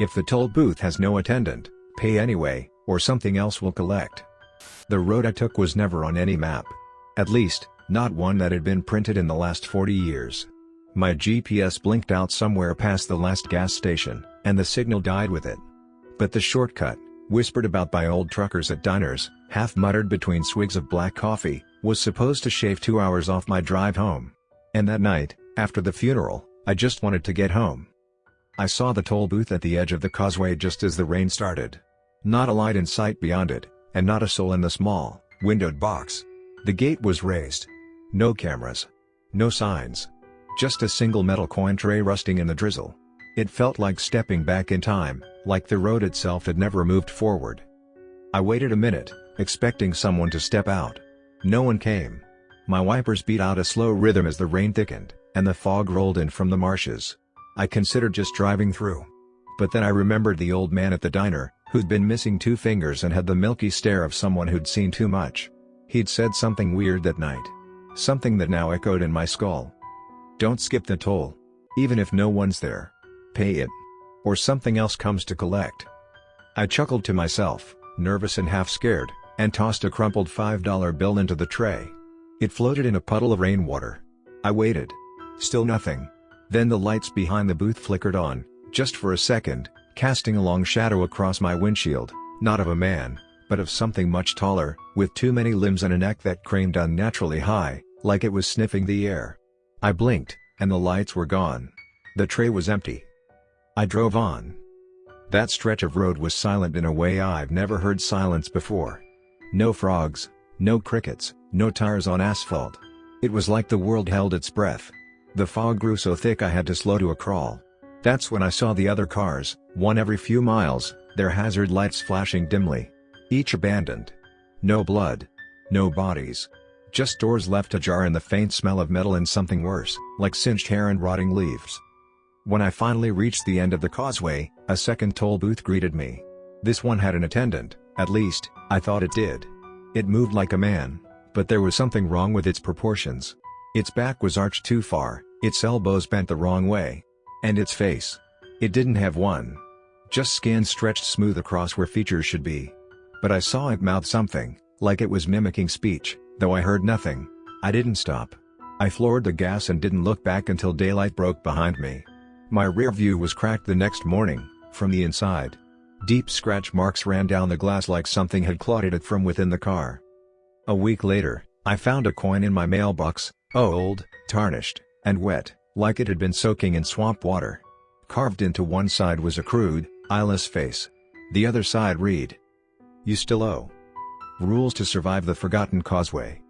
If the toll booth has no attendant, pay anyway, or something else will collect. The road I took was never on any map. At least, not one that had been printed in the last 40 years. My GPS blinked out somewhere past the last gas station, and the signal died with it. But the shortcut, whispered about by old truckers at diners, half muttered between swigs of black coffee, was supposed to shave 2 hours off my drive home. And that night, after the funeral, I just wanted to get home. I saw the toll booth at the edge of the causeway just as the rain started. Not a light in sight beyond it, and not a soul in the small, windowed box. The gate was raised. No cameras. No signs. Just a single metal coin tray rusting in the drizzle. It felt like stepping back in time, like the road itself had never moved forward. I waited a minute, expecting someone to step out. No one came. My wipers beat out a slow rhythm as the rain thickened, and the fog rolled in from the marshes. I considered just driving through. But then I remembered the old man at the diner, who'd been missing 2 fingers and had the milky stare of someone who'd seen too much. He'd said something weird that night. Something that now echoed in my skull. Don't skip the toll. Even if no one's there. Pay it. Or something else comes to collect. I chuckled to myself, nervous and half scared, and tossed a crumpled $5 bill into the tray. It floated in a puddle of rainwater. I waited. Still nothing. Then the lights behind the booth flickered on, just for a second, casting a long shadow across my windshield, not of a man, but of something much taller, with too many limbs and a neck that craned unnaturally high, like it was sniffing the air. I blinked, and the lights were gone. The tray was empty. I drove on. That stretch of road was silent in a way I've never heard silence before. No frogs, no crickets, no tires on asphalt. It was like the world held its breath. The fog grew so thick I had to slow to a crawl. That's when I saw the other cars, one every few miles, their hazard lights flashing dimly. Each abandoned. No blood. No bodies. Just doors left ajar and the faint smell of metal and something worse, like singed hair and rotting leaves. When I finally reached the end of the causeway, a second toll booth greeted me. This one had an attendant, at least, I thought it did. It moved like a man, but there was something wrong with its proportions. Its back was arched too far, its elbows bent the wrong way. And its face. It didn't have one. Just skin stretched smooth across where features should be. But I saw it mouth something, like it was mimicking speech, though I heard nothing. I didn't stop. I floored the gas and didn't look back until daylight broke behind me. My rear view was cracked the next morning, from the inside. Deep scratch marks ran down the glass like something had clawed at it from within the car. A week later, I found a coin in my mailbox, old, tarnished, and wet, like it had been soaking in swamp water. Carved into one side was a crude, eyeless face. The other side read, "You still owe. Rules to survive the forgotten causeway.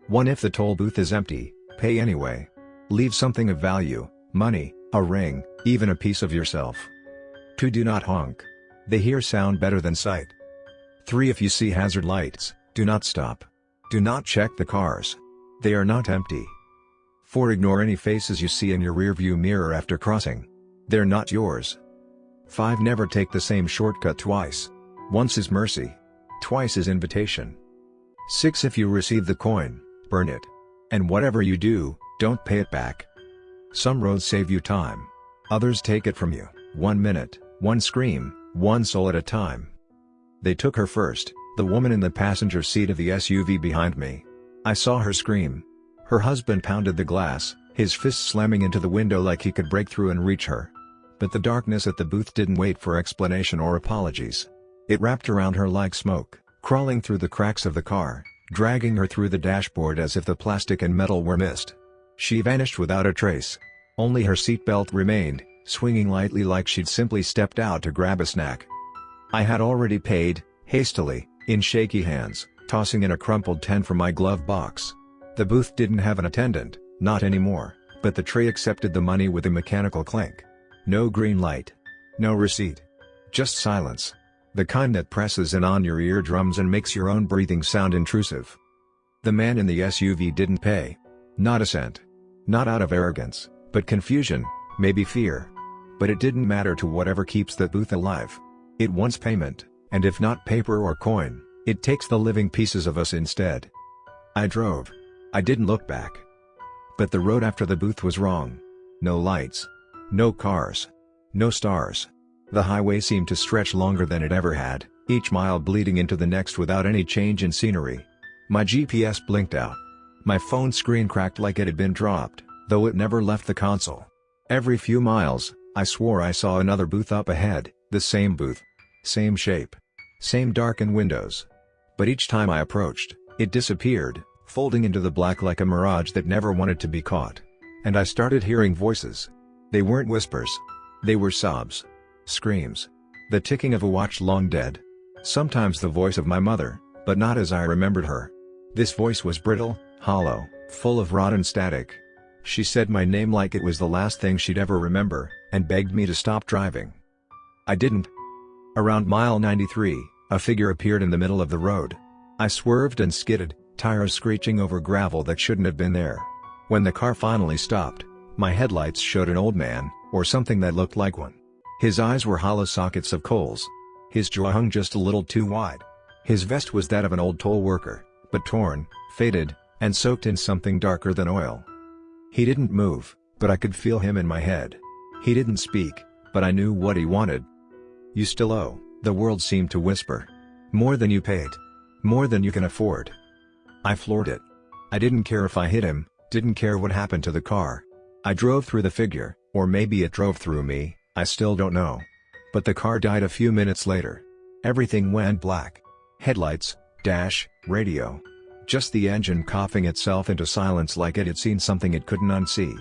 1. If the toll booth is empty, pay anyway. Leave something of value, money, a ring, even a piece of yourself. 2. Do not honk. They hear sound better than sight. 3. If you see hazard lights, do not stop. Do not check the cars. They are not empty. 4. Ignore any faces you see in your rearview mirror after crossing. They're not yours. 5. Never take the same shortcut twice. Once is mercy. Twice is invitation. 6. If you receive the coin, burn it. And whatever you do, don't pay it back. Some roads save you time. Others take it from you, 1 minute, 1 scream, 1 soul at a time. They took her first, the woman in the passenger seat of the SUV behind me. I saw her scream. Her husband pounded the glass, his fist slamming into the window like he could break through and reach her. But the darkness at the booth didn't wait for explanation or apologies. It wrapped around her like smoke, crawling through the cracks of the car, dragging her through the dashboard as if the plastic and metal were mist. She vanished without a trace. Only her seatbelt remained, swinging lightly like she'd simply stepped out to grab a snack. I had already paid, hastily, in shaky hands, tossing in a crumpled 10 from my glove box. The booth didn't have an attendant, not anymore, but the tray accepted the money with a mechanical clink. No green light. No receipt. Just silence. The kind that presses in on your eardrums and makes your own breathing sound intrusive. The man in the SUV didn't pay. Not a cent. Not out of arrogance, but confusion, maybe fear. But it didn't matter to whatever keeps the booth alive. It wants payment, and if not paper or coin, it takes the living pieces of us instead. I drove. I didn't look back. But the road after the booth was wrong. No lights. No cars. No stars. The highway seemed to stretch longer than it ever had, each mile bleeding into the next without any change in scenery. My GPS blinked out. My phone screen cracked like it had been dropped, though it never left the console. Every few miles, I swore I saw another booth up ahead, the same booth. Same shape. Same darkened windows. But each time I approached, it disappeared, folding into the black like a mirage that never wanted to be caught. And I started hearing voices. They weren't whispers. They were sobs. Screams. The ticking of a watch long dead. Sometimes the voice of my mother, but not as I remembered her. This voice was brittle, hollow, full of rotten static. She said my name like it was the last thing she'd ever remember, and begged me to stop driving. I didn't. Around mile 93, a figure appeared in the middle of the road. I swerved and skidded, tires screeching over gravel that shouldn't have been there. When the car finally stopped, my headlights showed an old man, or something that looked like one. His eyes were hollow sockets of coals. His jaw hung just a little too wide. His vest was that of an old toll worker, but torn, faded, and soaked in something darker than oil. He didn't move, but I could feel him in my head. He didn't speak, but I knew what he wanted. "You still owe," the world seemed to whisper. "More than you paid. More than you can afford." I floored it. I didn't care if I hit him, didn't care what happened to the car. I drove through the figure, or maybe it drove through me, I still don't know. But the car died a few minutes later. Everything went black. Headlights, dash, radio. Just the engine coughing itself into silence like it had seen something it couldn't unsee.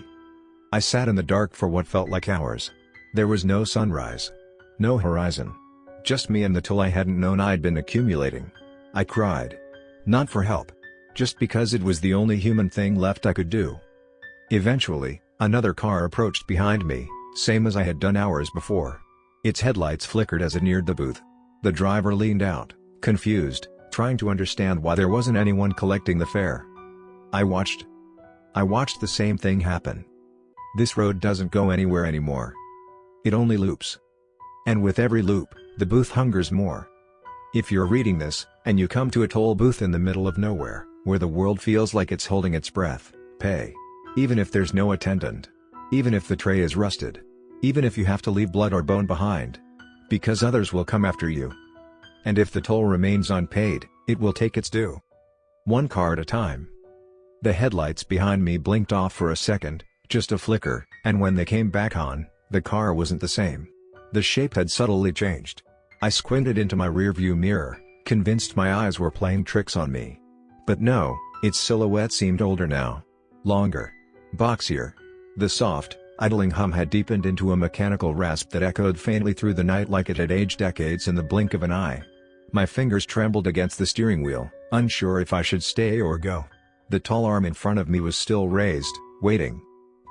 I sat in the dark for what felt like hours. There was no sunrise. No horizon. Just me and the toll I hadn't known I'd been accumulating. I cried. Not for help. Just because it was the only human thing left I could do. Eventually, another car approached behind me, same as I had done hours before. Its headlights flickered as it neared the booth. The driver leaned out, confused, trying to understand why there wasn't anyone collecting the fare. I watched the same thing happen. This road doesn't go anywhere anymore. It only loops. And with every loop, the booth hungers more. If you're reading this, and you come to a toll booth in the middle of nowhere, where the world feels like it's holding its breath, pay. Even if there's no attendant. Even if the tray is rusted. Even if you have to leave blood or bone behind. Because others will come after you. And if the toll remains unpaid, it will take its due. One car at a time. The headlights behind me blinked off for a second, just a flicker, and when they came back on, the car wasn't the same. The shape had subtly changed. I squinted into my rearview mirror, convinced my eyes were playing tricks on me. But no, its silhouette seemed older now. Longer. Boxier. The soft, idling hum had deepened into a mechanical rasp that echoed faintly through the night like it had aged decades in the blink of an eye. My fingers trembled against the steering wheel, unsure if I should stay or go. The tall arm in front of me was still raised, waiting.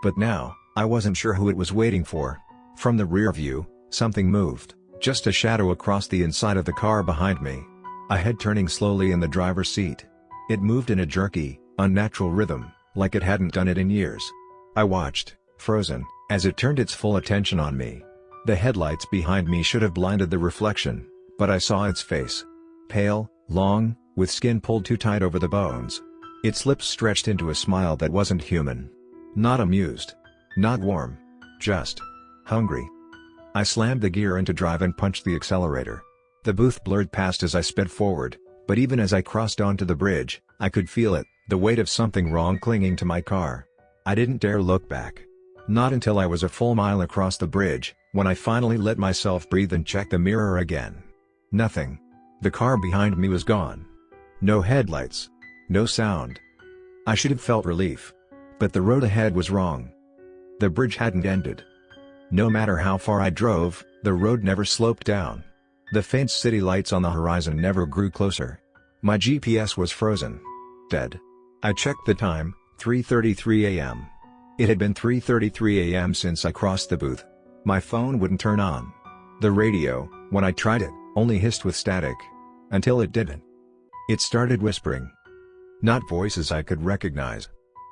But now, I wasn't sure who it was waiting for. From the rear view, something moved, just a shadow across the inside of the car behind me. A head turning slowly in the driver's seat. It moved in a jerky, unnatural rhythm, like it hadn't done it in years. I watched, frozen, as it turned its full attention on me. The headlights behind me should have blinded the reflection, but I saw its face. Pale, long, with skin pulled too tight over the bones. Its lips stretched into a smile that wasn't human. Not amused. Not warm. Just hungry. I slammed the gear into drive and punched the accelerator. The booth blurred past as I sped forward, but even as I crossed onto the bridge, I could feel it, the weight of something wrong clinging to my car. I didn't dare look back. Not until I was a full mile across the bridge, when I finally let myself breathe and check the mirror again. Nothing. The car behind me was gone. No headlights. No sound. I should have felt relief. But the road ahead was wrong. The bridge hadn't ended. No matter how far I drove, the road never sloped down. The faint city lights on the horizon never grew closer. My GPS was frozen. Dead. I checked the time, 3:33 a.m. It had been 3:33 a.m. since I crossed the booth. My phone wouldn't turn on. The radio, when I tried it, only hissed with static. Until it didn't. It started whispering. Not voices I could recognize.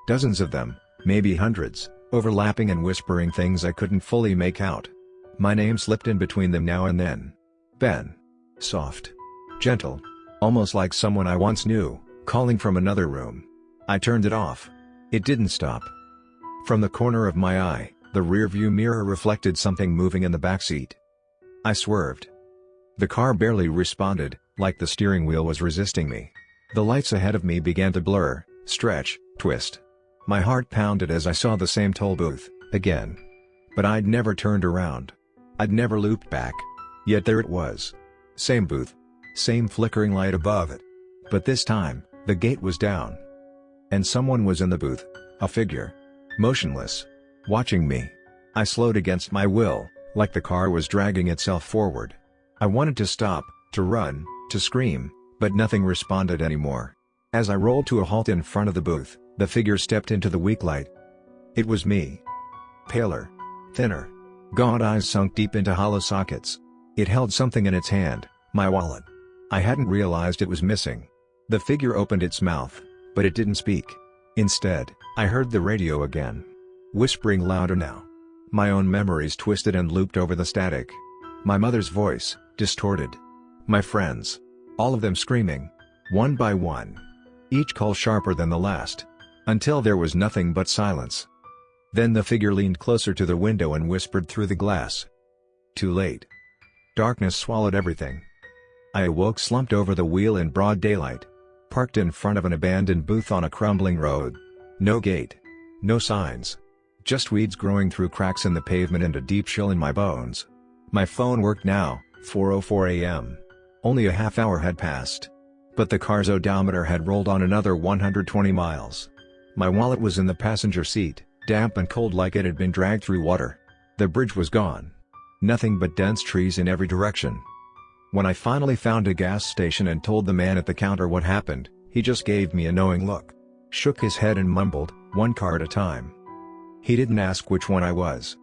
Dozens of them, maybe hundreds, overlapping and whispering things I couldn't fully make out. My name slipped in between them now and then. Ben. Soft. Gentle. Almost like someone I once knew, calling from another room. I turned it off. It didn't stop. From the corner of my eye, the rearview mirror reflected something moving in the backseat. I swerved. The car barely responded, like the steering wheel was resisting me. The lights ahead of me began to blur, stretch, twist. My heart pounded as I saw the same toll booth, again. But I'd never turned around. I'd never looped back. Yet there it was. Same booth. Same flickering light above it. But this time, the gate was down. And someone was in the booth. A figure. Motionless. Watching me. I slowed against my will, like the car was dragging itself forward. I wanted to stop, to run, to scream, but nothing responded anymore. As I rolled to a halt in front of the booth, the figure stepped into the weak light. It was me. Paler. Thinner. Gaunt eyes sunk deep into hollow sockets. It held something in its hand, my wallet. I hadn't realized it was missing. The figure opened its mouth, but it didn't speak. Instead, I heard the radio again. Whispering louder now. My own memories twisted and looped over the static. My mother's voice, distorted. My friends. All of them screaming. One by one. Each call sharper than the last. Until there was nothing but silence. Then the figure leaned closer to the window and whispered through the glass. Too late. Darkness swallowed everything. I awoke slumped over the wheel in broad daylight. Parked in front of an abandoned booth on a crumbling road. No gate. No signs. Just weeds growing through cracks in the pavement and a deep chill in my bones. My phone worked now, 4:04 a.m. Only a half hour had passed. But the car's odometer had rolled on another 120 miles. My wallet was in the passenger seat, damp and cold like it had been dragged through water. The bridge was gone. Nothing but dense trees in every direction. When I finally found a gas station and told the man at the counter what happened, he just gave me a knowing look. Shook his head and mumbled, "One car at a time." He didn't ask which one I was.